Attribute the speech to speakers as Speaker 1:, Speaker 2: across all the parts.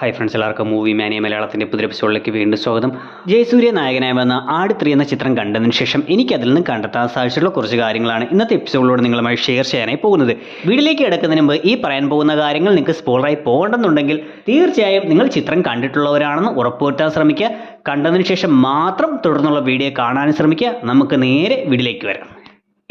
Speaker 1: Hi friends, എല്ലാവർക്കും movie മാനിയ മലയാളത്തിൻ്റെ പുതിയ എപ്പിസോഡിലേക്ക് വീണ്ടും സ്വാഗതം. ജയസൂര്യ നായകനായി വന്ന ആട് 3 എന്ന ചിത്രം കണ്ടതിന് ശേഷം എനിക്കതിൽ നിന്ന് കണ്ടെത്താൻ സാധിച്ചിട്ടുള്ള കുറച്ച് കാര്യങ്ങളാണ് ഇന്നത്തെ എപ്പിസോഡിലൂടെ നിങ്ങളുമായി ഷെയർ ചെയ്യാനായി പോകുന്നത്. വീഡിയോയിലേക്ക് കിടക്കുന്നതിന് മുമ്പ് ഈ പറയാൻ പോകുന്ന കാര്യങ്ങൾ നിങ്ങൾക്ക് സ്പോയിലറായി പോകണമെന്നുണ്ടെങ്കിൽ തീർച്ചയായും നിങ്ങൾ ചിത്രം കണ്ടിട്ടുള്ളവരാണെന്ന് ഉറപ്പുവരുത്താൻ ശ്രമിക്കുക. കണ്ടതിന് ശേഷം മാത്രം തുടർന്നുള്ള വീഡിയോ കാണാൻ ശ്രമിക്കുക. നമുക്ക് നേരെ വീഡിയോയിലേക്ക് വരാം.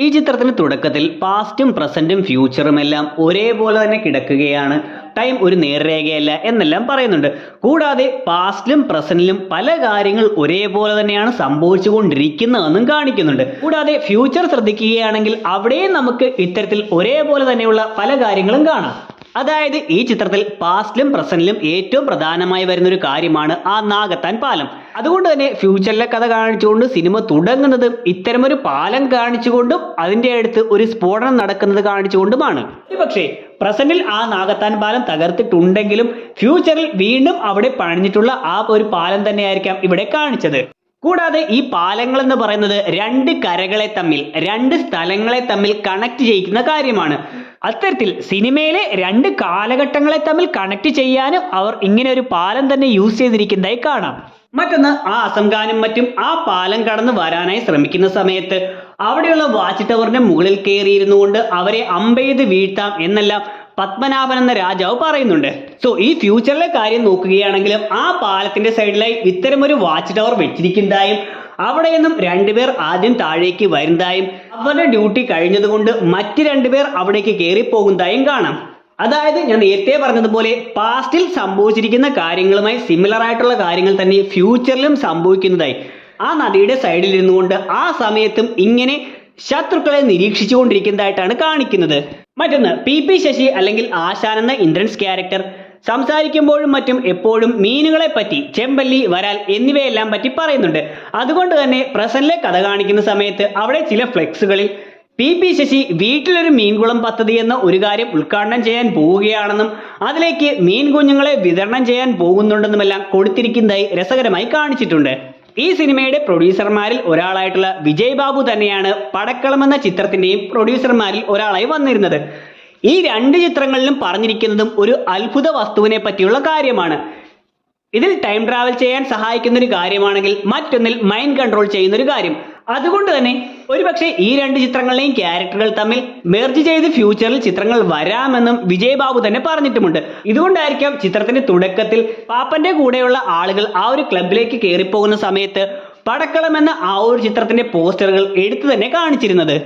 Speaker 1: ഈ ചിത്രത്തിന് തുടക്കത്തിൽ പാസ്റ്റും പ്രസന്റും ഫ്യൂച്ചറും എല്ലാം ഒരേപോലെ തന്നെ കിടക്കുകയാണ്. ടൈം ഒരു നേർരേഖയല്ല എന്നെല്ലാം പറയുന്നുണ്ട്. കൂടാതെ പാസ്റ്റിലും പ്രസന്റിലും പല കാര്യങ്ങൾ ഒരേപോലെ തന്നെയാണ് സംഭവിച്ചുകൊണ്ടിരിക്കുന്നതെന്നും കാണിക്കുന്നുണ്ട്. കൂടാതെ ഫ്യൂച്ചർ ശ്രദ്ധിക്കുകയാണെങ്കിൽ അവിടെയും നമുക്ക് ഇത്തരത്തിൽ ഒരേപോലെ തന്നെയുള്ള പല കാര്യങ്ങളും കാണാം. അതായത് ഈ ചിത്രത്തിൽ പാസ്റ്റിലും പ്രസന്റിലും ഏറ്റവും പ്രധാനമായി വരുന്ന ഒരു കാര്യമാണ് ആ നാഗത്താൻ പാലം. അതുകൊണ്ട് തന്നെ ഫ്യൂച്ചറിലെ കഥ കാണിച്ചുകൊണ്ട് സിനിമ തുടങ്ങുന്നതും ഇത്തരമൊരു പാലം കാണിച്ചുകൊണ്ടും അതിന്റെ അടുത്ത് ഒരു സ്ഫോടനം നടക്കുന്നത് കാണിച്ചുകൊണ്ടുമാണ്. പക്ഷേ പ്രസന്റിൽ ആ നാഗത്താൻ പാലം തകർത്തിട്ടുണ്ടെങ്കിലും ഫ്യൂച്ചറിൽ വീണ്ടും അവിടെ പണിഞ്ഞിട്ടുള്ള ആ ഒരു പാലം തന്നെയായിരിക്കാം ഇവിടെ കാണിച്ചത്. കൂടാതെ ഈ പാലങ്ങൾ എന്ന് പറയുന്നത് രണ്ട് കരകളെ തമ്മിൽ, രണ്ട് സ്ഥലങ്ങളെ തമ്മിൽ കണക്ട് ചെയ്യിക്കുന്ന കാര്യമാണ്. അത്തരത്തിൽ സിനിമയിലെ രണ്ട് കാലഘട്ടങ്ങളെ തമ്മിൽ കണക്ട് ചെയ്യാനും അവർ ഇങ്ങനെ ഒരു പാലം തന്നെ യൂസ് ചെയ്തിരിക്കുന്നതായി കാണാം. മറ്റൊന്ന്, ആ അസം ഖാനും മറ്റും ആ പാലം കടന്ന് വരാനായി ശ്രമിക്കുന്ന സമയത്ത് അവിടെയുള്ള വാച്ച് ടവറിന്റെ മുകളിൽ കയറിയിരുന്നു കൊണ്ട് അവരെ അമ്പെയ്ത് വീഴ്ത്താം എന്നെല്ലാം പത്മനാഭൻ എന്ന രാജാവ് പറയുന്നുണ്ട്. സോ ഈ ഫ്യൂച്ചറിലെ കാര്യം നോക്കുകയാണെങ്കിലും ആ പാലത്തിന്റെ സൈഡിലായി ഇത്തരമൊരു വാച്ച് ടവർ വെച്ചിരിക്കുന്നതായും അവിടെ നിന്നും രണ്ടുപേർ ആദ്യം താഴേക്ക് വരുന്നതായും അവരുടെ ഡ്യൂട്ടി കഴിഞ്ഞതുകൊണ്ട് മറ്റ് രണ്ടുപേർ അവിടേക്ക് കയറി പോകുന്നതായും കാണാം. അതായത് ഞാൻ നേരത്തെ പറഞ്ഞതുപോലെ പാസ്റ്റിൽ സംഭവിച്ചിരിക്കുന്ന കാര്യങ്ങളുമായി സിമിലർ ആയിട്ടുള്ള കാര്യങ്ങൾ തന്നെ ഫ്യൂച്ചറിലും സംഭവിക്കുന്നതായി ആ നദിയുടെ സൈഡിൽ ഇരുന്നുകൊണ്ട് ആ സമയത്തും ഇങ്ങനെ ശത്രുക്കളെ നിരീക്ഷിച്ചുകൊണ്ടിരിക്കുന്നതായിട്ടാണ് കാണിക്കുന്നത്. മറ്റൊന്ന്, പി ശശി അല്ലെങ്കിൽ ആശാൻ എന്ന ഇന്ദ്രൻസ് ക്യാരക്ടർ സംസാരിക്കുമ്പോഴും മറ്റും എപ്പോഴും മീനുകളെ പറ്റി, ചെമ്പല്ലി, വരാൽ എന്നിവയെല്ലാം പറ്റി പറയുന്നുണ്ട്. അതുകൊണ്ട് തന്നെ പ്രസന്റിലെ കഥ കാണിക്കുന്ന സമയത്ത് അവിടെ ചില ഫ്ലെക്സുകളിൽ പി ശശി വീട്ടിലൊരു മീൻകുളം പദ്ധതി എന്ന ഒരു കാര്യം ഉദ്ഘാടനം ചെയ്യാൻ പോവുകയാണെന്നും അതിലേക്ക് മീൻ കുഞ്ഞുങ്ങളെ വിതരണം ചെയ്യാൻ പോകുന്നുണ്ടെന്നുമെല്ലാം കൊടുത്തിരിക്കുന്നതായി രസകരമായി കാണിച്ചിട്ടുണ്ട്. ഈ സിനിമയുടെ പ്രൊഡ്യൂസർമാരിൽ ഒരാളായിട്ടുള്ള വിജയ് ബാബു തന്നെയാണ് പടക്കളം എന്ന ചിത്രത്തിന്റെയും പ്രൊഡ്യൂസർമാരിൽ ഒരാളായി വന്നിരുന്നത്. ഈ രണ്ട് ചിത്രങ്ങളിലും പറഞ്ഞിരിക്കുന്നതും ഒരു അത്ഭുത വസ്തുവിനെ പറ്റിയുള്ള കാര്യമാണ്. ഇതിൽ ടൈം ട്രാവൽ ചെയ്യാൻ സഹായിക്കുന്ന ഒരു കാര്യമാണെങ്കിൽ മറ്റൊന്നിൽ മൈൻഡ് കൺട്രോൾ ചെയ്യുന്ന ഒരു കാര്യം. അതുകൊണ്ട് തന്നെ ഒരുപക്ഷെ ഈ രണ്ട് ചിത്രങ്ങളിലെയും ക്യാരക്ടറുകൾ തമ്മിൽ മെർജ് ചെയ്ത് ഫ്യൂച്ചറിൽ ചിത്രങ്ങൾ വരാമെന്നും വിജയ് ബാബു തന്നെ പറഞ്ഞിട്ടുമുണ്ട്. ഇതുകൊണ്ടായിരിക്കാം ചിത്രത്തിന്റെ തുടക്കത്തിൽ പാപ്പന്റെ കൂടെയുള്ള ആളുകൾ ആ ഒരു ക്ലബിലേക്ക് കയറിപ്പോകുന്ന സമയത്ത് പടക്കളം എന്ന ആ ഒരു ചിത്രത്തിന്റെ പോസ്റ്ററുകൾ എടുത്തു തന്നെ കാണിച്ചിരുന്നത്.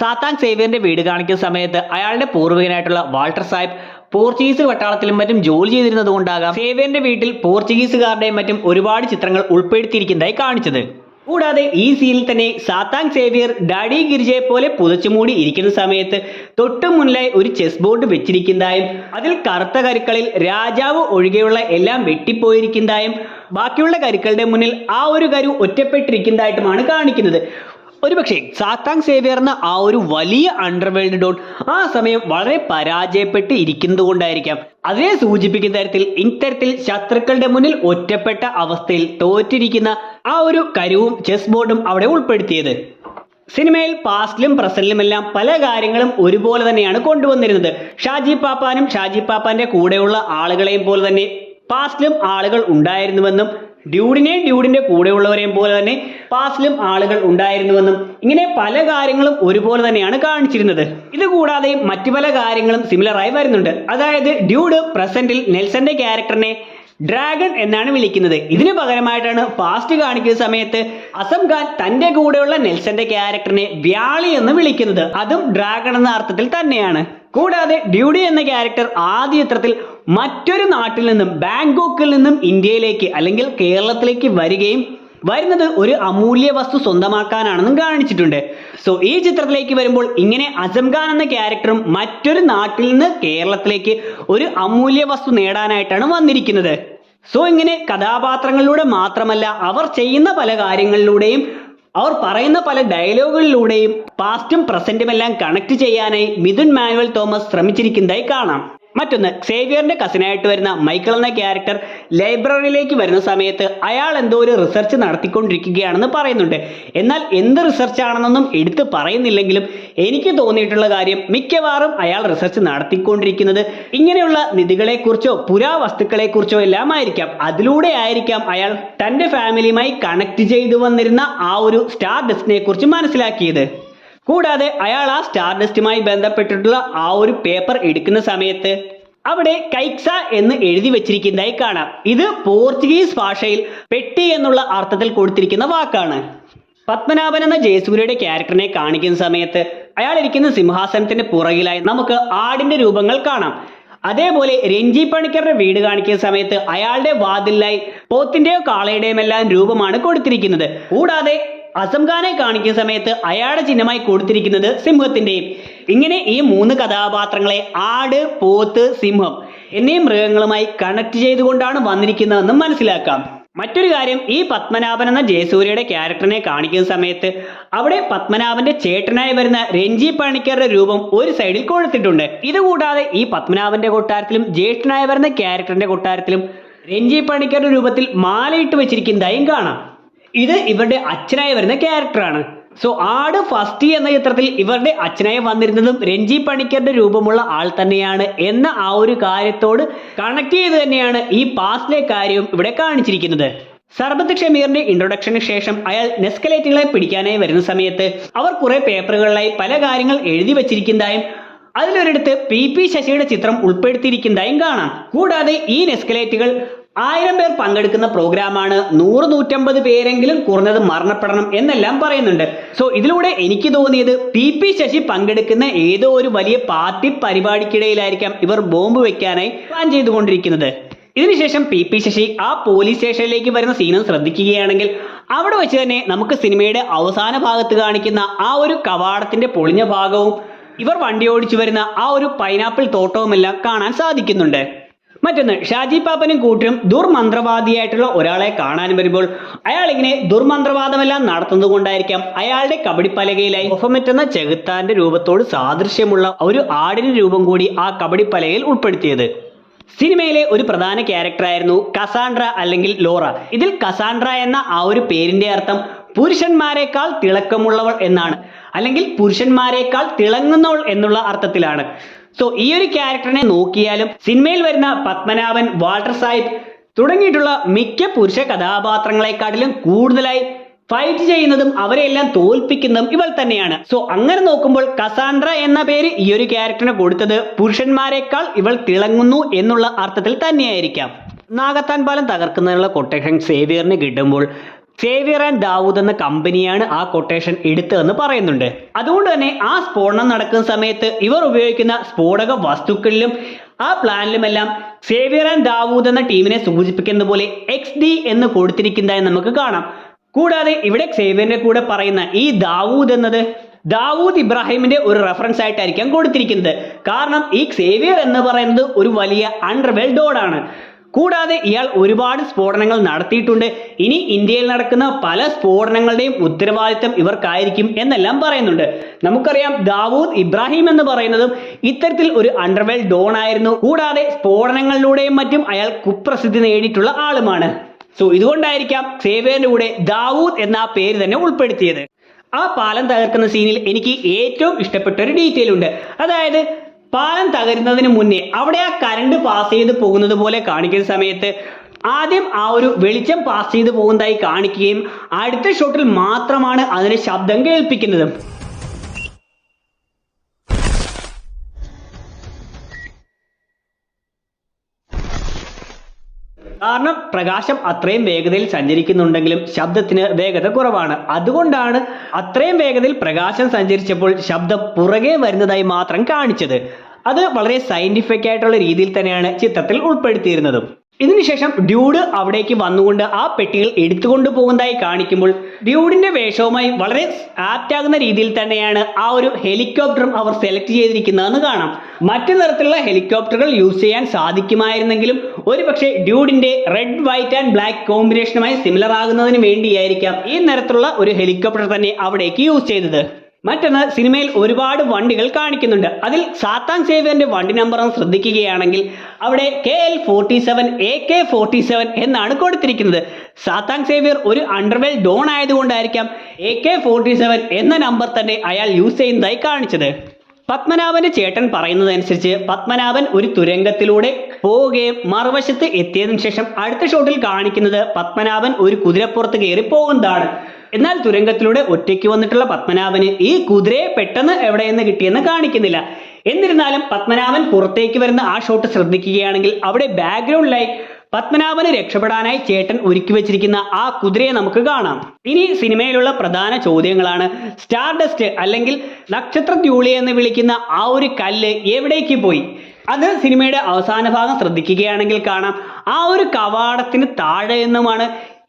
Speaker 1: സാത്താൻ സേവ്യറിന്റെ വീട് കാണിക്കുന്ന സമയത്ത് അയാളുടെ പൂർവികനായിട്ടുള്ള വാൾട്ടർ സാഹിബ് പോർച്ചുഗീസ് പട്ടാളത്തിലും മറ്റും ജോലി ചെയ്തിരുന്നത് കൊണ്ടാകാം സേവ്യറിന്റെ വീട്ടിൽ പോർച്ചുഗീസുകാരുടെയും മറ്റും ഒരുപാട് ചിത്രങ്ങൾ ഉൾപ്പെടുത്തിയിരിക്കുന്നതായി കാണിച്ചത്. കൂടാതെ ഈ സീനിൽ തന്നെ സാത്താൻ സേവ്യർ ഡാഡി ഗിരിജയെ പോലെ പുതച്ചുമൂടി ഇരിക്കുന്ന സമയത്ത് തൊട്ടു മുന്നിലായി ഒരു ചെസ് ബോർഡ് വെച്ചിരിക്കുന്നതായും അതിൽ കറുത്ത കരുക്കളിൽ രാജാവ് ഒഴികെയുള്ള എല്ലാം വെട്ടിപ്പോയിരിക്കുന്നതായും ബാക്കിയുള്ള കരുക്കളുടെ മുന്നിൽ ആ ഒരു കരു ഒറ്റപ്പെട്ടിരിക്കുന്നതായിട്ടുമാണ് കാണിക്കുന്നത്. ഒരുപക്ഷെ സാത്താൻ സേവ്യർ എന്ന ആ ഒരു വലിയ അണ്ടർവേൾഡ് ഡോൺ ആ സമയം വളരെ പരാജയപ്പെട്ട് ഇരിക്കുന്നത് കൊണ്ടായിരിക്കാം അതിനെ സൂചിപ്പിക്കുന്ന തരത്തിൽ ഇത്തരത്തിൽ ശത്രുക്കളുടെ മുന്നിൽ ഒറ്റപ്പെട്ട അവസ്ഥയിൽ തോറ്റിരിക്കുന്ന ആ ഒരു കരുവും ചെസ് ബോർഡും അവിടെ ഉൾപ്പെടുത്തിയത്. സിനിമയിൽ പാസ്റ്റിലും പ്രസന്റിലും എല്ലാം പല കാര്യങ്ങളും ഒരുപോലെ തന്നെയാണ് കൊണ്ടുവന്നിരുന്നത്. ഷാജി പാപ്പാനും ഷാജി പാപ്പാന്റെ കൂടെയുള്ള ആളുകളെയും പോലെ തന്നെ പാസ്റ്റിലും ആളുകൾ ഉണ്ടായിരുന്നുവെന്നും ഡ്യൂഡിന്റെ കൂടെയുള്ളവരെയും പോലെ തന്നെ പാസ്റ്റിലും ആളുകൾ ഉണ്ടായിരുന്നുവെന്നും ഇങ്ങനെ പല കാര്യങ്ങളും ഒരുപോലെ തന്നെയാണ് കാണിച്ചിരുന്നത്. ഇതുകൂടാതെ മറ്റു പല കാര്യങ്ങളും സിമിലറായി വരുന്നുണ്ട്. അതായത് ഡ്യൂഡ് പ്രസന്റിൽ നെൽസന്റെ ക്യാരക്ടറിനെ ഡ്രാഗൺ എന്നാണ് വിളിക്കുന്നത്. ഇതിന് പകരമായിട്ടാണ് പാസ്റ്റ് കാണിക്കുന്ന സമയത്ത് അസം ഖാൻ തന്റെ കൂടെയുള്ള നെൽസന്റെ ക്യാരക്ടറിനെ വ്യാളി എന്ന് വിളിക്കുന്നത്. അതും ഡ്രാഗൺ എന്ന അർത്ഥത്തിൽ തന്നെയാണ്. കൂടാതെ ഡ്യൂഡി എന്ന ക്യാരക്ടർ ആദ്യ ചിത്രത്തിൽ മറ്റൊരു നാട്ടിൽ നിന്നും, ബാങ്കോക്കിൽ നിന്നും ഇന്ത്യയിലേക്ക് അല്ലെങ്കിൽ കേരളത്തിലേക്ക് വരുന്നത് ഒരു അമൂല്യ വസ്തു സ്വന്തമാക്കാനാണെന്നും കാണിച്ചിട്ടുണ്ട്. സോ ഈ ചിത്രത്തിലേക്ക് വരുമ്പോൾ ഇങ്ങനെ അസം ഖാൻ എന്ന ക്യാരക്ടറും മറ്റൊരു നാട്ടിൽ നിന്ന് കേരളത്തിലേക്ക് ഒരു അമൂല്യ വസ്തു നേടാനായിട്ടാണ് വന്നിരിക്കുന്നത്. സോ ഇങ്ങനെ കഥാപാത്രങ്ങളിലൂടെ മാത്രമല്ല അവർ ചെയ്യുന്ന പല കാര്യങ്ങളിലൂടെയും അവർ പറയുന്ന പല ഡയലോഗുകളിലൂടെയും പാസ്റ്റും പ്രസന്റും എല്ലാം കണക്ട് ചെയ്യാനായി മിഥുൻ മാനുവൽ തോമസ് ശ്രമിച്ചിരിക്കുന്നതായി കാണാം. മറ്റൊന്ന്, സേവിയറിന്റെ കസിനായിട്ട് വരുന്ന മൈക്കിൾ എന്ന ക്യാരക്ടർ ലൈബ്രറിയിലേക്ക് വരുന്ന സമയത്ത് അയാൾ എന്തോ ഒരു റിസർച്ച് നടത്തിക്കൊണ്ടിരിക്കുകയാണെന്ന് പറയുന്നുണ്ട്. എന്നാൽ എന്ത് റിസർച്ച് ആണെന്നൊന്നും എടുത്ത് പറയുന്നില്ലെങ്കിലും എനിക്ക് തോന്നിയിട്ടുള്ള കാര്യം മിക്കവാറും അയാൾ റിസർച്ച് നടത്തിക്കൊണ്ടിരിക്കുന്നത് ഇങ്ങനെയുള്ള നിധികളെക്കുറിച്ചോ പുരാവസ്തുക്കളെക്കുറിച്ചോ എല്ലാം ആയിരിക്കാം. അതിലൂടെ ആയിരിക്കാം അയാൾ തന്റെ ഫാമിലിയുമായി കണക്ട് ചെയ്തു വന്നിരുന്ന ആ ഒരു സ്റ്റാർ ഡസ്റ്റിനെ കുറിച്ച് മനസ്സിലാക്കിയത്. കൂടാതെ അയാൾ ആ സ്റ്റാർ ഡസ്റ്റുമായി ബന്ധപ്പെട്ടിട്ടുള്ള ആ ഒരു പേപ്പർ എടുക്കുന്ന സമയത്ത് അവിടെ കൈക്സ എന്ന് എഴുതി വെച്ചിരിക്കുന്നതായി കാണാം. ഇത് പോർച്ചുഗീസ് ഭാഷയിൽ പെട്ടി എന്നുള്ള അർത്ഥത്തിൽ കൊടുത്തിരിക്കുന്ന വാക്കാണ്. പത്മനാഭൻ എന്ന ജയസൂര്യയുടെ ക്യാരക്ടറിനെ കാണിക്കുന്ന സമയത്ത് അയാൾ ഇരിക്കുന്ന സിംഹാസനത്തിന്റെ പുറകിലായി നമുക്ക് ആടിന്റെ രൂപങ്ങൾ കാണാം. അതേപോലെ രഞ്ജി പണിക്കരുടെ വീട് കാണിക്കുന്ന സമയത്ത് അയാളുടെ വാതിലായി പോത്തിന്റെയോ കാളയുടെയും എല്ലാം രൂപമാണ് കൊടുത്തിരിക്കുന്നത്. കൂടാതെ അസം ഖാനെ കാണിക്കുന്ന സമയത്ത് അയാളുടെ ചിഹ്നമായി കൊടുത്തിരിക്കുന്നത് സിംഹത്തിന്റെയും. ഇങ്ങനെ ഈ 3 കഥാപാത്രങ്ങളെ ആട്, പോത്ത്, സിംഹം എന്നീ മൃഗങ്ങളുമായി കണക്ട് ചെയ്തുകൊണ്ടാണ് വന്നിരിക്കുന്നതെന്നും മനസ്സിലാക്കാം. മറ്റൊരു കാര്യം, ഈ പത്മനാഭൻ എന്ന ജയസൂര്യയുടെ ക്യാരക്ടറിനെ കാണിക്കുന്ന സമയത്ത് അവിടെ പത്മനാഭന്റെ ചേട്ടനായി വരുന്ന രഞ്ജി പണിക്കരുടെ രൂപം ഒരു സൈഡിൽ കൊടുത്തിട്ടുണ്ട്. ഇതുകൂടാതെ ഈ പത്മനാഭന്റെ കൊട്ടാരത്തിലും ജ്യേഷ്ഠനായി വരുന്ന ക്യാരക്ടറിന്റെ കൊട്ടാരത്തിലും രഞ്ജി പണിക്കരുടെ രൂപത്തിൽ മാലയിട്ട് വെച്ചിരിക്കുന്നതായും കാണാം. ഇത് ഇവരുടെ അച്ഛനായി വരുന്ന ക്യാരക്ടറാണ്. സോ ആട് ഫസ്റ്റ് എന്ന ചിത്രത്തിൽ ഇവരുടെ അച്ഛനായി വന്നിരുന്നതും രഞ്ജി പണിക്കരുടെ രൂപമുള്ള ആൾ തന്നെയാണ് എന്ന ആ ഒരു കാര്യത്തോട് കണക്ട് ചെയ്ത് തന്നെയാണ് ഈ പാസ്റ്റിലെ കാര്യവും ഇവിടെ കാണിച്ചിരിക്കുന്നത്. സർബത്ത് ഷമീറിന്റെ ഇൻട്രൊഡക്ഷന് ശേഷം അയാൾ നെസ്കലേറ്റുകളെ പിടിക്കാനായി വരുന്ന സമയത്ത് അവർ കുറെ പേപ്പറുകളിലായി പല കാര്യങ്ങൾ എഴുതി വെച്ചിരിക്കുന്നതായും അതിലൊരിടത്ത് PP ശശിയുടെ ചിത്രം ഉൾപ്പെടുത്തിയിരിക്കുന്നതായും കാണാം. കൂടാതെ ഈ നെസ്കലേറ്റുകൾ 1000 പേർ പങ്കെടുക്കുന്ന പ്രോഗ്രാമാണ്, 100-150 പേരെങ്കിലും കുറഞ്ഞത് മരണപ്പെടണം എന്നെല്ലാം പറയുന്നുണ്ട്. സോ ഇതിലൂടെ എനിക്ക് തോന്നിയത് PP ശശി പങ്കെടുക്കുന്ന ഏതോ ഒരു വലിയ പാർട്ടി പരിപാടിക്കിടയിലായിരിക്കാം ഇവർ ബോംബ് വെക്കാനായി പ്ലാൻ ചെയ്തുകൊണ്ടിരിക്കുന്നത്. ഇതിനുശേഷം PP ശശി ആ പോലീസ് സ്റ്റേഷനിലേക്ക് വരുന്ന സീനും ശ്രദ്ധിക്കുകയാണെങ്കിൽ അവിടെ വെച്ച് തന്നെ നമുക്ക് സിനിമയുടെ അവസാന ഭാഗത്ത് കാണിക്കുന്ന ആ ഒരു കവാടത്തിന്റെ പൊളിഞ്ഞ ഭാഗവും ഇവർ വണ്ടി ഓടിച്ചു വരുന്ന ആ ഒരു പൈനാപ്പിൾ തോട്ടവുമെല്ലാം കാണാൻ സാധിക്കുന്നുണ്ട്. മറ്റൊന്ന്, ഷാജി പാപ്പനും കൂട്ടരും ദുർമന്ത്രവാദിയായിട്ടുള്ള ഒരാളെ കാണാൻ വരുമ്പോൾ അയാൾ ഇങ്ങനെ ദുർമന്ത്രവാദമെല്ലാം നടത്തുന്നത് കൊണ്ടായിരിക്കാം അയാളുടെ കബഡിപ്പലകയിലായി ഒഫമെറ്റ് എന്ന ചെകുത്താന്റെ രൂപത്തോട് സാദൃശ്യമുള്ള ഒരു ആടിന്റെ രൂപം കൂടി ആ കബഡിപ്പലകയിൽ ഉൾപ്പെടുത്തിയത്. സിനിമയിലെ ഒരു പ്രധാന ക്യാരക്ടറായിരുന്നു കസാൻഡ്ര അല്ലെങ്കിൽ ലോറ. ഇതിൽ കസാൻഡ്ര എന്ന ആ ഒരു പേരിന്റെ അർത്ഥം പുരുഷന്മാരെക്കാൾ തിളക്കമുള്ളവൾ എന്നാണ്, അല്ലെങ്കിൽ പുരുഷന്മാരെക്കാൾ തിളങ്ങുന്നവൾ എന്നുള്ള അർത്ഥത്തിലാണ്. സോ ഈ ഒരു ക്യാരക്ടറിനെ നോക്കിയാലും സിനിമയിൽ വരുന്ന പത്മനാഭൻ, വാൾട്ടർ സാഹിബ് തുടങ്ങിയിട്ടുള്ള മിക്ക പുരുഷ കഥാപാത്രങ്ങളെക്കാട്ടിലും കൂടുതലായി ഫൈറ്റ് ചെയ്യുന്നതും അവരെല്ലാം തോൽപ്പിക്കുന്നതും ഇവൾ തന്നെയാണ്. സോ അങ്ങനെ നോക്കുമ്പോൾ കസാൻഡ്ര എന്ന പേര് ഈ ഒരു ക്യാരക്ടറിന് കൊടുത്തത് പുരുഷന്മാരെക്കാൾ ഇവൾ തിളങ്ങുന്നു എന്നുള്ള അർത്ഥത്തിൽ തന്നെയായിരിക്കാം. നാഗത്താൻ പാലം തകർക്കുന്നതിനുള്ള കൊട്ടേഷൻ സേവിയറിന് കിട്ടുമ്പോൾ സേവിയർ ആൻഡ് ദാവൂദ് എന്ന കമ്പനിയാണ് ആ കൊട്ടേഷൻ എടുത്തതെന്ന് പറയുന്നുണ്ട്. അതുകൊണ്ട് തന്നെ ആ സ്ഫോടനം നടക്കുന്ന സമയത്ത് ഇവർ ഉപയോഗിക്കുന്ന സ്ഫോടക വസ്തുക്കളിലും ആ പ്ലാനിലുമെല്ലാം സേവിയർ ആൻഡ് ദാവൂദ് എന്ന ടീമിനെ സൂചിപ്പിക്കുന്ന പോലെ XD എന്ന് കൊടുത്തിരിക്കുന്നതായി നമുക്ക് കാണാം. കൂടാതെ ഇവിടെ സേവിയറിന്റെ കൂടെ പറയുന്ന ഈ ദാവൂദ് എന്നത് ദാവൂദ് ഇബ്രാഹിമിന്റെ ഒരു റെഫറൻസ് ആയിട്ടായിരിക്കാം കൊടുത്തിരിക്കുന്നത്. കാരണം ഈ സേവിയർ എന്ന് പറയുന്നത് ഒരു വലിയ അണ്ടർവേൾഡ് ഡോഡാണ്. കൂടാതെ ഇയാൾ ഒരുപാട് സ്ഫോടനങ്ങൾ നടത്തിയിട്ടുണ്ട്. ഇനി ഇന്ത്യയിൽ നടക്കുന്ന പല സ്ഫോടനങ്ങളുടെയും ഉത്തരവാദിത്തം ഇവർക്കായിരിക്കും എന്നെല്ലാം പറയുന്നുണ്ട്. നമുക്കറിയാം ദാവൂദ് ഇബ്രാഹിം എന്ന് പറയുന്നതും ഇത്തരത്തിൽ ഒരു അണ്ടർവേൾഡ് ഡോൺ ആയിരുന്നു. കൂടാതെ സ്ഫോടനങ്ങളിലൂടെയും മറ്റും അയാൾ കുപ്രസിദ്ധി നേടിയിട്ടുള്ള ആളുമാണ്. സോ ഇതുകൊണ്ടായിരിക്കാം സേവിയറിന്റെ കൂടെ ദാവൂദ് എന്ന പേര് തന്നെ ഉൾപ്പെടുത്തിയത്. ആ പാലം തകർക്കുന്ന സീനിൽ എനിക്ക് ഏറ്റവും ഇഷ്ടപ്പെട്ട ഒരു ഡീറ്റെയിൽ ഉണ്ട്. അതായത് പാലം തകരുന്നതിന് മുന്നേ അവിടെ ആ കറണ്ട് പാസ് ചെയ്ത് പോകുന്നത് പോലെ കാണിക്കുന്ന സമയത്ത് ആദ്യം ആ ഒരു വെളിച്ചം പാസ് ചെയ്ത് പോകുന്നതായി കാണിക്കുകയും അടുത്ത ഷോട്ടിൽ മാത്രമാണ് അതിന്റെ ശബ്ദം കേൾപ്പിക്കുന്നത്. കാരണം പ്രകാശം അത്രയും വേഗതയിൽ സഞ്ചരിക്കുന്നുണ്ടെങ്കിലും ശബ്ദത്തിന് വേഗത കുറവാണ്. അതുകൊണ്ടാണ് അത്രയും വേഗതയിൽ പ്രകാശം സഞ്ചരിച്ചപ്പോൾ ശബ്ദം പുറകെ വരുന്നതായി മാത്രം കാണിച്ചത്. അത് വളരെ സയന്റിഫിക് ആയിട്ടുള്ള രീതിയിൽ തന്നെയാണ് ചിത്രത്തിൽ ഉൾപ്പെടുത്തിയിരുന്നതും. ഇതിനുശേഷം ഡ്യൂഡ് അവിടേക്ക് വന്നുകൊണ്ട് ആ പെട്ടികൾ എടുത്തുകൊണ്ട് പോകുന്നതായി കാണിക്കുമ്പോൾ ഡ്യൂഡിന്റെ വേഷവുമായി വളരെ ആപ്റ്റ് ആകുന്ന രീതിയിൽ തന്നെയാണ് ആ ഒരു ഹെലികോപ്റ്ററും അവർ സെലക്ട് ചെയ്തിരിക്കുന്നതെന്ന് കാണാം. മറ്റു തരത്തിലുള്ള ഹെലികോപ്റ്ററുകൾ യൂസ് ചെയ്യാൻ സാധിക്കുമായിരുന്നെങ്കിലും ഒരുപക്ഷെ ഡ്യൂഡിന്റെ റെഡ്, വൈറ്റ് ആൻഡ് ബ്ലാക്ക് കോമ്പിനേഷനുമായി സിമിലർ ആകുന്നതിന് വേണ്ടിയായിരിക്കാം ഈ നിരത്തിലുള്ള ഒരു ഹെലികോപ്റ്റർ തന്നെ അവിടേക്ക് യൂസ് ചെയ്തത്. മറ്റൊന്ന്, സിനിമയിൽ ഒരുപാട് വണ്ടികൾ കാണിക്കുന്നുണ്ട്. അതിൽ സാത്താൻ സേവിയറിന്റെ വണ്ടി നമ്പർ ഒന്ന് ശ്രദ്ധിക്കുകയാണെങ്കിൽ അവിടെ KL47 AK47 എന്നാണ് കൊടുത്തിരിക്കുന്നത്. സാത്താൻ സേവിയർ ഒരു അണ്ടർവേൽ ഡോൺ ആയതുകൊണ്ടായിരിക്കാം AK47 എന്ന നമ്പർ തന്നെ അയാൾ യൂസ് ചെയ്യുന്നതായി കാണിച്ചത്. പത്മനാഭന്റെ ചേട്ടൻ പറയുന്നതനുസരിച്ച് പത്മനാഭൻ ഒരു തുരങ്കത്തിലൂടെ പോവുകയും മറുവശത്ത് എത്തിയതിനു ശേഷം അടുത്ത ഷോട്ടിൽ കാണിക്കുന്നത് പത്മനാഭൻ ഒരു കുതിരപ്പുറത്ത് കയറി പോകുന്നതാണ്. എന്നാൽ തുരങ്കത്തിലൂടെ ഒറ്റയ്ക്ക് വന്നിട്ടുള്ള പത്മനാഭന് ഈ കുതിരയെ പെട്ടെന്ന് എവിടെയെന്ന് കിട്ടിയെന്ന് കാണിക്കുന്നില്ല. എന്നിരുന്നാലും പത്മനാഭൻ പുറത്തേക്ക് വരുന്ന ആ ഷോട്ട് ശ്രദ്ധിക്കുകയാണെങ്കിൽ അവിടെ ബാക്ക്ഗ്രൗണ്ടിലായി പത്മനാഭന് രക്ഷപ്പെടാനായി ചേട്ടൻ ഒരുക്കി വെച്ചിരിക്കുന്ന ആ കുതിരയെ നമുക്ക് കാണാം. ഇനി സിനിമയിലുള്ള പ്രധാന ചോദ്യങ്ങളാണ്. സ്റ്റാർഡസ്റ്റ് അല്ലെങ്കിൽ നക്ഷത്രദ്യൂളി എന്ന് വിളിക്കുന്ന ആ ഒരു കല്ല് എവിടേക്ക് പോയി? അത് സിനിമയുടെ അവസാന ഭാഗം ശ്രദ്ധിക്കുകയാണെങ്കിൽ കാണാം. ആ ഒരു കവാടത്തിന് താഴെ നിന്നുമാണ്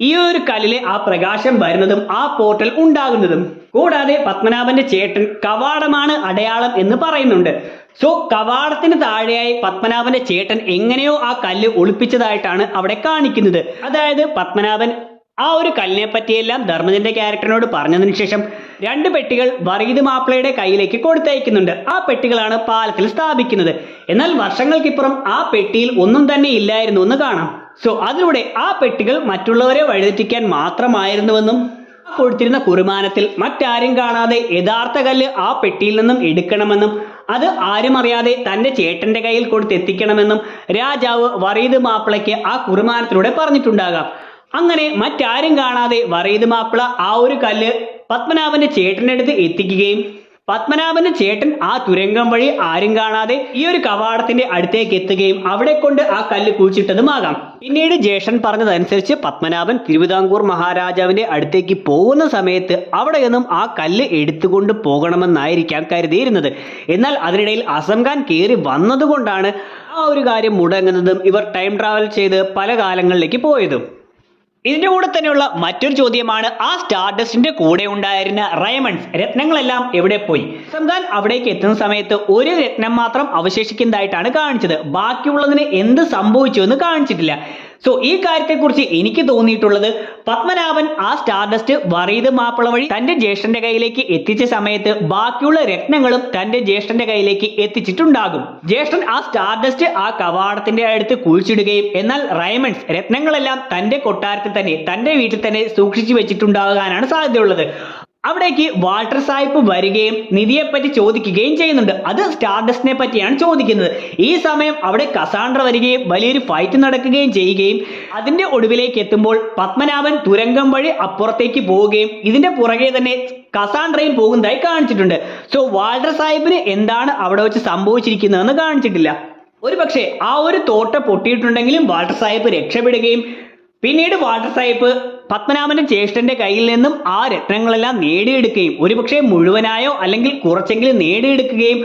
Speaker 1: ഈ ഒരു കല്ലിലെ ആ പ്രകാശം വരുന്നതും ആ പോർട്ടൽ ഉണ്ടാകുന്നതും. കൂടാതെ പത്മനാഭന്റെ ചേട്ടൻ കവാടമാണ് അടയാളം എന്ന് പറയുന്നുണ്ട്. സോ കവാടത്തിന് താഴെയായി പത്മനാഭന്റെ ചേട്ടൻ എങ്ങനെയോ ആ കല്ല് ഒളിപ്പിച്ചതായിട്ടാണ് അവിടെ കാണിക്കുന്നത്. അതായത് പത്മനാഭൻ ആ ഒരു കല്ലിനെ പറ്റിയെല്ലാം ധർമ്മജന്റെ ക്യാരക്ടറിനോട് പറഞ്ഞതിനു ശേഷം 2 പെട്ടികൾ വറീദ് മാപ്പിളയുടെ കയ്യിലേക്ക് കൊടുത്തയക്കുന്നുണ്ട്. ആ പെട്ടികളാണ് പാലത്തിൽ സ്ഥാപിക്കുന്നത്. എന്നാൽ വർഷങ്ങൾക്കിപ്പുറം ആ പെട്ടിയിൽ ഒന്നും തന്നെ ഇല്ലായിരുന്നു എന്ന് കാണാം. സോ അതിലൂടെ ആ പെട്ടികൾ മറ്റുള്ളവരെ വഴിതെറ്റിക്കാൻ മാത്രമായിരുന്നുവെന്നും കൊടുത്തിരുന്ന കുറുമാനത്തിൽ മറ്റാരും കാണാതെ യഥാർത്ഥ കല്ല് ആ പെട്ടിയിൽ നിന്നും എടുക്കണമെന്നും അത് ആരും അറിയാതെ തന്റെ ചേട്ടന്റെ കയ്യിൽ കൊടുത്തെത്തിക്കണമെന്നും രാജാവ് വറീദ് മാപ്പിളയ്ക്ക് ആ കുറുമാനത്തിലൂടെ പറഞ്ഞിട്ടുണ്ടാകാം. അങ്ങനെ മറ്റാരും കാണാതെ വറീദ് മാപ്പിള ആ ഒരു കല്ല് പത്മനാഭന്റെ ചേട്ടന്റെ അടുത്ത് എത്തിക്കുകയും പത്മനാഭന്റെ ചേട്ടൻ ആ തുരങ്കം വഴി ആരും കാണാതെ ഈ ഒരു കവാടത്തിന്റെ അടുത്തേക്ക് എത്തുകയും അവിടെ കൊണ്ട് ആ കല്ല് കുഴിച്ചിട്ടതുമാകാം. പിന്നീട് ജ്യേഷ്ഠൻ പറഞ്ഞതനുസരിച്ച് പത്മനാഭൻ തിരുവിതാംകൂർ മഹാരാജാവിന്റെ അടുത്തേക്ക് പോകുന്ന സമയത്ത് അവിടെ നിന്നും ആ കല്ല് എടുത്തുകൊണ്ട് പോകണമെന്നായിരിക്കാം കരുതിയിരുന്നത്. എന്നാൽ അതിനിടയിൽ അസം ഖാൻ കയറി വന്നതുകൊണ്ടാണ് ആ ഒരു കാര്യം മുടങ്ങുന്നതും ഇവർ ടൈം ട്രാവൽ ചെയ്ത് പല കാലങ്ങളിലേക്ക് പോയതും. ഇതിന്റെ കൂടെ തന്നെയുള്ള മറ്റൊരു ചോദ്യമാണ് ആ സ്റ്റാർഡസ്റ്റിന്റെ കൂടെ ഉണ്ടായിരുന്ന റയമണ്ട്സ് രത്നങ്ങളെല്ലാം എവിടെ പോയി? അസം ഖാൻ അവിടേക്ക് എത്തുന്ന സമയത്ത് ഒരു രത്നം മാത്രം അവശേഷിക്കുന്നതായിട്ടാണ് കാണിച്ചത്. ബാക്കിയുള്ളതിന് എന്ത് സംഭവിച്ചു എന്ന് കാണിച്ചിട്ടില്ല. സോ ഈ കാര്യത്തെക്കുറിച്ച് എനിക്ക് തോന്നിയിട്ടുള്ളത് പത്മനാഭൻ ആ സ്റ്റാർഡസ്റ്റ് വറീദ് മാപ്പിള വഴി തന്റെ ജ്യേഷ്ഠന്റെ കയ്യിലേക്ക് എത്തിച്ച സമയത്ത് ബാക്കിയുള്ള രത്നങ്ങളും തന്റെ ജ്യേഷ്ഠന്റെ കയ്യിലേക്ക് എത്തിച്ചിട്ടുണ്ടാകും. ജ്യേഷ്ഠൻ ആ സ്റ്റാർഡസ്റ്റ് ആ കവാടത്തിന്റെ അടുത്ത് കുഴിച്ചിടുകയും എന്നാൽ റയമണ്ട്സ് രത്നങ്ങളെല്ലാം തന്റെ കൊട്ടാരത്തിൽ തന്നെ തന്റെ വീട്ടിൽ തന്നെ സൂക്ഷിച്ചു വെച്ചിട്ടുണ്ടാകാനാണ് സാധ്യതയുള്ളത്. അവിടേക്ക് വാൾട്ടർ സാഹിബ് വരികയും നിധിയെപ്പറ്റി ചോദിക്കുകയും ചെയ്യുന്നുണ്ട്. അത് സ്റ്റാർഡസ്റ്റിനെ പറ്റിയാണ് ചോദിക്കുന്നത്. ഈ സമയം അവിടെ കസാൻഡ്ര വരികയും വലിയൊരു ഫൈറ്റ് നടക്കുകയും ചെയ്യുകയും അതിന്റെ ഒടുവിലേക്ക് എത്തുമ്പോൾ പത്മനാഭൻ തുരങ്കം വഴി അപ്പുറത്തേക്ക് പോവുകയും ഇതിന്റെ പുറകെ തന്നെ കസാൻഡ്രയും പോകുന്നതായി കാണിച്ചിട്ടുണ്ട്. സോ വാൾട്ടർ സാഹിബിന് എന്താണ് അവിടെ വെച്ച് സംഭവിച്ചിരിക്കുന്നതെന്ന് കാണിച്ചിട്ടില്ല. ഒരു പക്ഷേ ആ ഒരു തോട്ട പൊട്ടിയിട്ടുണ്ടെങ്കിലും വാൾട്ടർ സാഹിബ് രക്ഷപ്പെടുകയും പിന്നീട് വാൾട്ടർ സാഹിബ് പത്മനാഭന്റെ ജ്യേഷ്ഠന്റെ കയ്യിൽ നിന്നും ആ രത്നങ്ങളെല്ലാം നേടിയെടുക്കുകയും ഒരുപക്ഷെ മുഴുവനായോ അല്ലെങ്കിൽ കുറച്ചെങ്കിലും നേടിയെടുക്കുകയും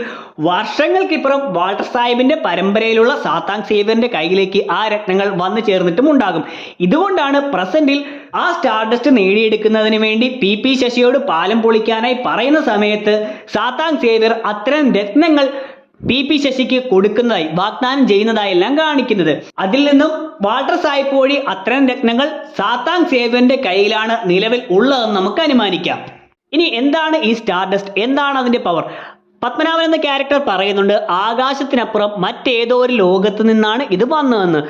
Speaker 1: വർഷങ്ങൾക്കിപ്പുറം വാൾട്ടർ സാഹിബിന്റെ പരമ്പരയിലുള്ള സാത്താൻ സേവിയറിന്റെ കയ്യിലേക്ക് ആ രത്നങ്ങൾ വന്നു ചേർന്നിട്ടും ഉണ്ടാകും. ഇതുകൊണ്ടാണ് പ്രസന്റിൽ ആ സ്റ്റാർഡസ്റ്റ് നേടിയെടുക്കുന്നതിന് വേണ്ടി PP ശശിയോട് പാലം പൊളിക്കാനായി പറയുന്ന സമയത്ത് സാത്താൻ സേവിയർ അത്തരം രത്നങ്ങൾ PP ശശിക്ക് കൊടുക്കുന്നതായി വാഗ്ദാനം ചെയ്യുന്നതായെല്ലാം കാണിക്കുന്നത്. അതിൽ നിന്നും വാൾട്ടർ സാഹിബ് വഴി അത്തരം രത്നങ്ങൾ സാത്താൻ സേവിയറിന്റെ കയ്യിലാണ് നിലവിൽ ഉള്ളതെന്ന് നമുക്ക് അനുമാനിക്കാം. ഇനി എന്താണ് ഈ സ്റ്റാർഡസ്റ്റ്? എന്താണ് അതിന്റെ പവർ? പത്മനാഭൻ എന്ന ക്യാരക്ടർ പറയുന്നുണ്ട് ആകാശത്തിനപ്പുറം മറ്റേതോ ഒരു ലോകത്ത് നിന്നാണ് ഇത് വന്നതെന്ന്.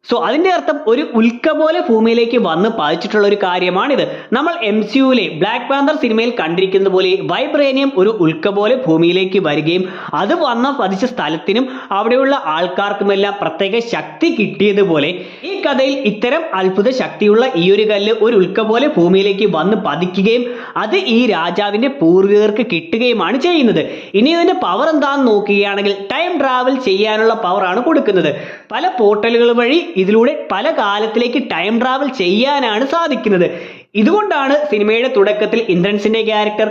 Speaker 1: സോ അതിന്റെ അർത്ഥം ഒരു ഉൽക്ക പോലെ ഭൂമിയിലേക്ക് വന്ന് പതിച്ചിട്ടുള്ള ഒരു കാര്യമാണിത്. നമ്മൾ MCUവിലെ ബ്ലാക്ക് പാന്തർ സിനിമയിൽ കണ്ടിരിക്കുന്നത് പോലെ വൈബ്രേനിയം ഒരു ഉൽക്ക പോലെ ഭൂമിയിലേക്ക് വരികയും അത് വന്ന പതിച്ച സ്ഥലത്തിനും അവിടെയുള്ള ആൾക്കാർക്കുമെല്ലാം പ്രത്യേക ശക്തി കിട്ടിയതുപോലെ ഈ കഥയിൽ ഇത്തരം അത്ഭുത ശക്തിയുള്ള ഈ ഒരു കല്ല് ഒരു ഉൽക്ക പോലെ ഭൂമിയിലേക്ക് വന്ന് പതിക്കുകയും അത് ഈ രാജാവിന്റെ പൂർവികർക്ക് കിട്ടുകയുമാണ് ചെയ്യുന്നത്. ഇനി ഇതിന്റെ പവർ എന്താണെന്ന് നോക്കുകയാണെങ്കിൽ ടൈം ട്രാവൽ ചെയ്യാനുള്ള പവറാണ് കൊടുക്കുന്നത്. പല പോർട്ടലുകൾ വഴി ഇതിലൂടെ പല കാലത്തിലേക്ക് ടൈം ട്രാവൽ ചെയ്യാനാണ് സാധിക്കുന്നത്. ഇതുകൊണ്ടാണ് സിനിമയുടെ തുടക്കത്തിൽ ഇന്ദ്രൻസിന്റെ ക്യാരക്ടർ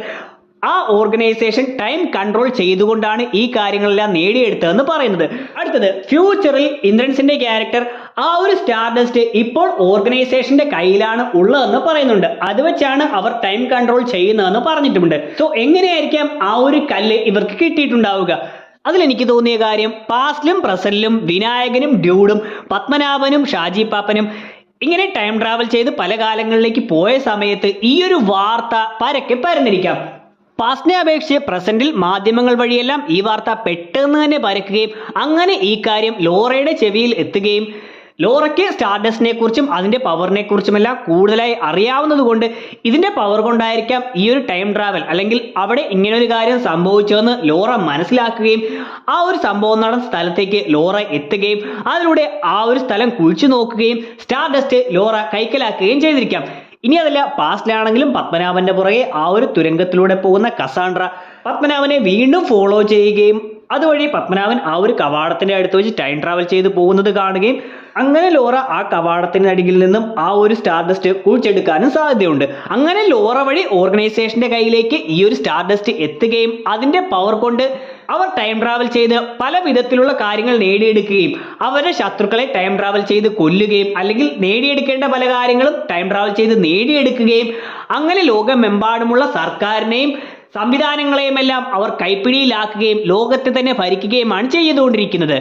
Speaker 1: ആ ഓർഗനൈസേഷൻ ടൈം കൺട്രോൾ ചെയ്തുകൊണ്ടാണ് ഈ കാര്യങ്ങളെല്ലാം നേടിയെടുത്തതെന്ന് പറയുന്നത്. അടുത്തത്, ഫ്യൂച്ചറിൽ ഇന്ദ്രൻസിന്റെ ക്യാരക്ടർ ആ ഒരു സ്റ്റാർഡസ്റ്റ് ഇപ്പോൾ ഓർഗനൈസേഷന്റെ കയ്യിലാണ് ഉള്ളതെന്ന് പറയുന്നുണ്ട്. അത് വെച്ചാണ് അവർ ടൈം കൺട്രോൾ ചെയ്യുന്നതെന്ന് പറഞ്ഞിട്ടുമുണ്ട്. സോ എങ്ങനെയായിരിക്കാം ആ ഒരു കല്ല് ഇവർക്ക് കിട്ടിയിട്ടുണ്ടാവുക? അതിലെനിക്ക് തോന്നിയ കാര്യം പാസ്റ്റിലും പ്രസന്റിലും വിനായകനും ഡ്യൂഡും പത്മനാഭനും ഷാജി പാപ്പനും ഇങ്ങനെ ടൈം ട്രാവൽ ചെയ്ത് പല കാലങ്ങളിലേക്ക് പോയ സമയത്ത് ഈ ഒരു വാർത്ത പരക്കെ പരന്നിരിക്കാം. പാസ്റ്റിനെ അപേക്ഷിച്ച് പ്രസന്റിൽ മാധ്യമങ്ങൾ വഴിയെല്ലാം ഈ വാർത്ത പെട്ടെന്ന് തന്നെ പരക്കുകയും അങ്ങനെ ഈ കാര്യം ലോറയുടെ ചെവിയിൽ എത്തുകയും ലോറയ്ക്ക് സ്റ്റാർഡസ്റ്റിനെ കുറിച്ചും അതിന്റെ പവറിനെ കുറിച്ചുമെല്ലാം കൂടുതലായി അറിയാവുന്നതുകൊണ്ട് ഇതിന്റെ പവർ കൊണ്ടായിരിക്കാം ഈ ഒരു ടൈം ട്രാവൽ അല്ലെങ്കിൽ അവിടെ ഇങ്ങനൊരു കാര്യം സംഭവിച്ചതെന്ന് ലോറ മനസ്സിലാക്കുകയും ആ ഒരു സംഭവം നടന്ന സ്ഥലത്തേക്ക് ലോറ എത്തുകയും അതിലൂടെ ആ ഒരു സ്ഥലം കുഴിച്ചു നോക്കുകയും സ്റ്റാർഡസ്റ്റ് ലോറ കൈക്കലാക്കുകയും ചെയ്തിരിക്കാം. ഇനി അതല്ല, പാസ്റ്റിലാണെങ്കിലും പത്മനാഭന്റെ പുറകെ ആ ഒരു തുരങ്കത്തിലൂടെ പോകുന്ന കസാൻഡ്ര പത്മനാഭനെ വീണ്ടും ഫോളോ ചെയ്യുകയും അതുവഴി പത്മനാഭൻ ആ ഒരു കവാടത്തിന്റെ അടുത്ത് വെച്ച് ടൈം ട്രാവൽ ചെയ്ത് പോകുന്നത് കാണുകയും അങ്ങനെ ലോറ ആ കവാടത്തിന്റെ അടിയിൽ നിന്നും ആ ഒരു സ്റ്റാർഡസ്റ്റ് കുഴിച്ചെടുക്കാനും സാധ്യതയുണ്ട്. അങ്ങനെ ലോറ വഴി ഓർഗനൈസേഷന്റെ കയ്യിലേക്ക് ഈ ഒരു സ്റ്റാർഡസ്റ്റ് എത്തുകയും അതിന്റെ പവർ കൊണ്ട് അവർ ടൈം ട്രാവൽ ചെയ്ത് പല വിധത്തിലുള്ള കാര്യങ്ങൾ നേടിയെടുക്കുകയും അവരുടെ ശത്രുക്കളെ ടൈം ട്രാവൽ ചെയ്ത് കൊല്ലുകയും അല്ലെങ്കിൽ നേടിയെടുക്കേണ്ട പല കാര്യങ്ങളും ടൈം ട്രാവൽ ചെയ്ത് നേടിയെടുക്കുകയും അങ്ങനെ ലോകമെമ്പാടുമുള്ള സർക്കാരിനെയും സംവിധാനങ്ങളെയും എല്ലാം അവർ കൈപ്പിടിയിലാക്കുകയും ലോകത്തെ തന്നെ ഭരിക്കുകയുമാണ് ചെയ്തുകൊണ്ടിരിക്കുന്നത്.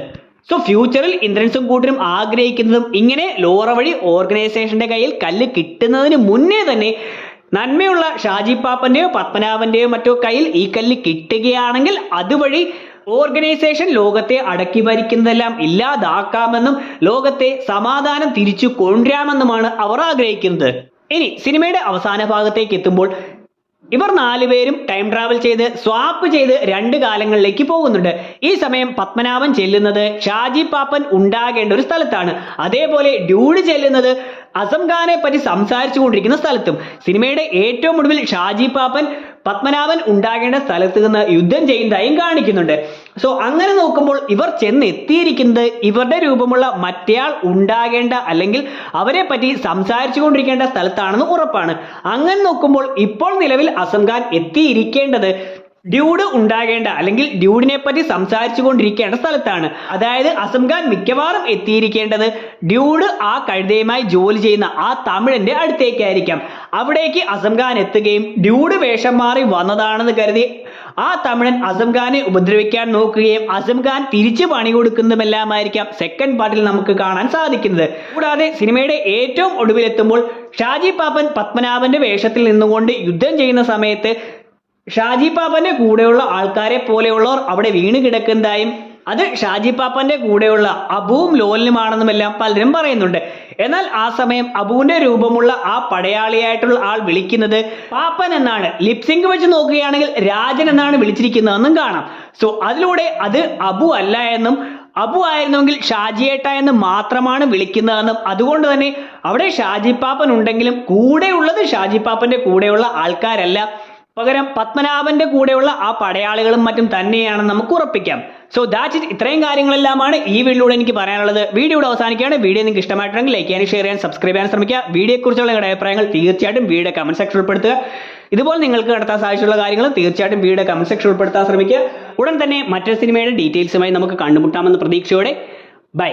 Speaker 1: സോ ഫ്യൂച്ചറിൽ ഇന്ദ്രൻസും കൂട്ടരും ആഗ്രഹിക്കുന്നതും ഇങ്ങനെ ലോറ വഴി ഓർഗനൈസേഷന്റെ കയ്യിൽ കല്ല് കിട്ടുന്നതിന് മുന്നേ തന്നെ നന്മയുള്ള ഷാജി പാപ്പന്റെയോ പത്മനാഭന്റെയോ മറ്റോ കയ്യിൽ ഈ കല്ല് കിട്ടുകയാണെങ്കിൽ അതുവഴി ഓർഗനൈസേഷൻ ലോകത്തെ അടക്കി ഭരിക്കുന്നതെല്ലാം ഇല്ലാതാക്കാമെന്നും ലോകത്തെ സമാധാനം തിരിച്ചു കൊണ്ടുവരാമെന്നുമാണ് അവർ ആഗ്രഹിക്കുന്നത്. ഇനി സിനിമയുടെ അവസാന ഭാഗത്തേക്ക് എത്തുമ്പോൾ ഇവർ 4 പേരും ടൈം ട്രാവൽ ചെയ്ത് സ്വാപ്പ് ചെയ്ത് 2 കാലങ്ങളിലേക്ക് പോകുന്നുണ്ട്. ഈ സമയം പത്മനാഭൻ ചെല്ലുന്നത് ഷാജി പാപ്പൻ ഉണ്ടാകേണ്ട ഒരു സ്ഥലത്താണ്. അതേപോലെ ഡ്യൂഡ് ചെല്ലുന്നത് അസം ഖാനെ പറ്റി സംസാരിച്ചു കൊണ്ടിരിക്കുന്ന സ്ഥലത്തും. സിനിമയുടെ ഏറ്റവും ഒടുവിൽ ഷാജി പാപ്പൻ പത്മനാഭൻ ഉണ്ടാകേണ്ട സ്ഥലത്ത് നിന്ന് യുദ്ധം ചെയ്യുന്നതായും കാണിക്കുന്നുണ്ട്. സോ അങ്ങനെ നോക്കുമ്പോൾ ഇവർ ചെന്നെത്തിയിരിക്കുന്നത് ഇവരുടെ രൂപമുള്ള മറ്റേയാൾ ഉണ്ടാകേണ്ട അല്ലെങ്കിൽ അവരെ പറ്റി സംസാരിച്ചു കൊണ്ടിരിക്കേണ്ട സ്ഥലത്താണെന്ന് ഉറപ്പാണ്. അങ്ങനെ നോക്കുമ്പോൾ ഇപ്പോൾ നിലവിൽ അസം ഖാൻ എത്തിയിരിക്കേണ്ടത് ഡ്യൂഡ് ഉണ്ടാകേണ്ട അല്ലെങ്കിൽ ഡ്യൂഡിനെ പറ്റി സംസാരിച്ചു കൊണ്ടിരിക്കേണ്ട സ്ഥലത്താണ്. അതായത് അസം ഖാൻ മിക്കവാറും എത്തിയിരിക്കേണ്ടത് ഡ്യൂഡ് ആ കഴുതയുമായി ജോലി ചെയ്യുന്ന ആ തമിഴന്റെ അടുത്തേക്കായിരിക്കാം. അവിടേക്ക് അസം ഖാൻ എത്തുകയും ഡ്യൂഡ് വേഷം മാറി വന്നതാണെന്ന് കരുതി ആ തമിഴൻ അസം ഖാനെ ഉപദ്രവിക്കാൻ നോക്കുകയും അസം ഖാൻ തിരിച്ചു പണി കൊടുക്കുന്നതുമെല്ലാമായിരിക്കാം സെക്കൻഡ് പാർട്ടിൽ നമുക്ക് കാണാൻ സാധിക്കുന്നത്. കൂടാതെ സിനിമയുടെ ഏറ്റവും ഒടുവിലെത്തുമ്പോൾ ഷാജി പാപ്പൻ പത്മനാഭന്റെ വേഷത്തിൽ നിന്നുകൊണ്ട് യുദ്ധം ചെയ്യുന്ന സമയത്ത് ഷാജി പാപ്പന്റെ കൂടെയുള്ള ആൾക്കാരെ പോലെയുള്ളവർ അവിടെ വീണ് കിടക്കുന്നതായും അത് ഷാജി പാപ്പന്റെ കൂടെയുള്ള അബുവും ലോലനുമാണെന്നുമെല്ലാം പലരും പറയുന്നുണ്ട്. എന്നാൽ ആ സമയം അബുവിന്റെ രൂപമുള്ള ആ പടയാളിയായിട്ടുള്ള ആൾ വിളിക്കുന്നത് പാപ്പൻ എന്നാണ്. ലിപ്സിംഗ് വെച്ച് നോക്കുകയാണെങ്കിൽ രാജൻ എന്നാണ് വിളിച്ചിരിക്കുന്നതെന്നും കാണാം. സോ അതിലൂടെ അത് അബു അല്ല എന്നും അബു ആയിരുന്നെങ്കിൽ ഷാജിയേട്ട എന്ന് മാത്രമാണ് വിളിക്കുന്നതെന്നും അതുകൊണ്ട് തന്നെ അവിടെ ഷാജി പാപ്പൻ ഉണ്ടെങ്കിലും കൂടെയുള്ളത് ഷാജി പാപ്പന്റെ കൂടെയുള്ള ആൾക്കാരല്ല, പകരം പത്മനാഭന്റെ കൂടെയുള്ള ആ പടയാളികളും മറ്റും തന്നെയാണെന്ന് നമുക്ക് ഉറപ്പിക്കാം. So that's it. ഇത്രയും കാര്യങ്ങളെല്ലാമാണ് ഈ വീഡിയോയിലൂടെ എനിക്ക് പറയാനുള്ളത്. വീഡിയോയുടെ അവസാനിക്കുകയാണ്. വീഡിയോ നിങ്ങൾക്ക് ഇഷ്ടമായിട്ടുണ്ടെങ്കിൽ ലൈക്ക് ചെയ്യാനും ഷെയർ ചെയ്യാൻ സബ്സ്ക്രൈബ് ചെയ്യാൻ ശ്രമിക്കുക. വീഡിയോയെക്കുറിച്ചുള്ള നിങ്ങളുടെ അഭിപ്രായങ്ങൾ തീർച്ചയായിട്ടും വീഡിയോ കമന്റ് സെക്ഷൻ ഉൾപ്പെടുത്തുക. ഇതുപോലെ നിങ്ങൾക്ക് നടത്താൻ സാധിച്ചുള്ള കാര്യങ്ങൾ തീർച്ചയായിട്ടും വീഡിയോ കമന്റ് സെക്ഷൻ ഉൾപ്പെടുത്താൻ ശ്രമിക്കുക. ഉടൻ തന്നെ മറ്റൊരു സിനിമയുടെ ഡീറ്റെയിൽസുമായി നമുക്ക് കണ്ടുമുട്ടാമെന്ന പ്രതീക്ഷയോടെ ബൈ.